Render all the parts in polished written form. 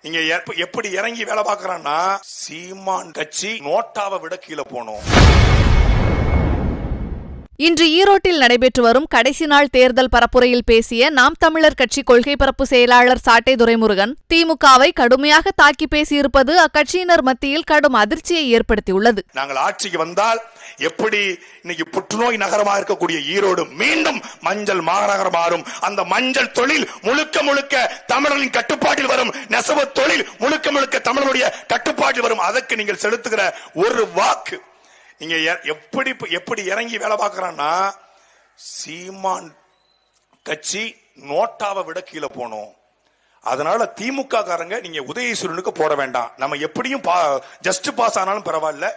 இங்க எப்படி இறங்கி வேலை பார்க்கறான்னா, சீமான் கட்சி நோட்டாவை விட கீழே போனோம். இன்று ஈரோட்டில் நடைபெற்று வரும் கடைசி நாள் தேர்தல் பரப்புரையில் பேசிய நாம் தமிழர் கட்சி கொள்கை பரப்பு செயலாளர் சாட்டை துரைமுருகன், திமுகவை கடுமையாக தாக்கி பேசியிருப்பது அக்கட்சியினர் மத்தியில் கடும் அதிர்ச்சியை ஏற்படுத்தியுள்ளது. நாங்கள் ஆட்சிக்கு வந்தால் எப்படி இன்னைக்கு புற்றுநோய் நகரமாக இருக்கக்கூடிய ஈரோடு மீண்டும் மஞ்சள் மாநகரம் மாறும். அந்த மஞ்சள் தொழில் முழுக்க முழுக்க தமிழர்களின் கட்டுப்பாட்டில் வரும். நெசவு தொழில் முழுக்க முழுக்க தமிழருடைய கட்டுப்பாட்டில் வரும். அதற்கு நீங்கள் செலுத்துகிற ஒரு வாக்கு, நீங்க எப்படி இறங்கி வேலை பார்க்கறான்னா, சீமான் கட்சி நோட்டாவை விட கீழே போனோம். அதனால திமுக காரங்க நீங்க உதயசூரனுக்கு போட வேண்டாம். நம்ம எப்படியும் ஜஸ்ட் பாஸ் ஆனாலும் பரவாயில்ல,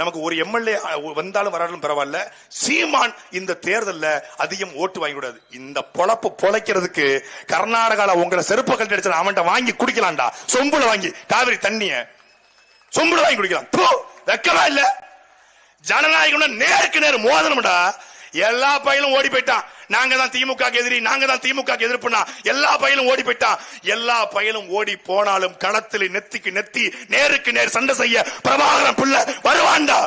நமக்கு ஒரு எம்எல்ஏ வந்தாலும் வராலும் பரவாயில்ல, சீமான் இந்த தேர்தல்ல அதிகம் ஓட்டு வாங்கி கூடாது. இந்த பொழப்பு பொழைக்கிறதுக்கு கர்நாடகால உங்களை செருப்பு கட்டி அடிச்சா அவன்கிட்ட வாங்கி குடிக்கலாம்டா. சொம்புல வாங்கி காவிரி தண்ணிய சொம்புல வாங்கி குடிக்கலாம். வெக்கமா இல்ல? ஜனநாயகம் நேருக்கு நேர் மோதனம்டா. எல்லா பயிலும் ஓடி போயிட்டான். நாங்க தான் திமுக எதிரி, நாங்க தான் திமுக எதிர்ப்புனா எல்லா பயிலும் ஓடி போயிட்டான். எல்லா பயிலும் ஓடி போனாலும் களத்தில் நெத்திக்கு நெத்தி நேருக்கு நேர் சண்டை செய்ய பிரபாகரன் பிள்ளை வருவான்டா.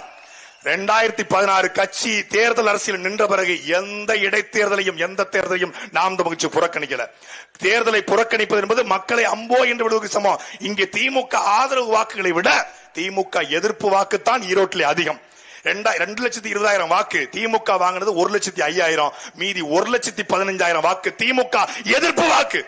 2016 கட்சி தேர்தல் அரசியல் நின்ற பிறகு எந்த இடைத்தேர்தலையும் எந்த தேர்தலையும் நாம் தமிழ் புறக்கணிக்கல. தேர்தலை புறக்கணிப்பது என்பது மக்களை அம்போ என்று விடுவதற்கு சமம். இங்கே திமுக ஆதரவு வாக்குகளை விட திமுக எதிர்ப்பு வாக்குத்தான் ஈரோட்டிலே அதிகம். 2,20,000 வாக்கு திமுக வாங்கினது 1,05,000, மீதி 1,15,000 வாக்கு திமுக எதிர்ப்பு வாக்கு.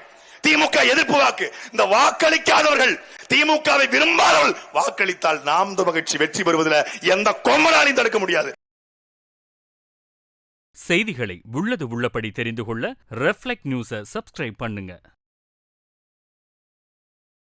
திமுக எதிர்ப்பு வாக்கு. இந்த வாக்களிக்காதவர்கள், திமுகவை விரும்பாதவர்கள் வாக்களித்தால் நாம் மகிழ்ச்சி வெற்றி பெறுவதில் எந்த கொம்பனாலையும் தடுக்க முடியாது. செய்திகளை உள்ளது உள்ளபடி தெரிந்து கொள்ள ரெஃப்ளெக்ட் நியூஸை சப்ஸ்கிரைப் பண்ணுங்க.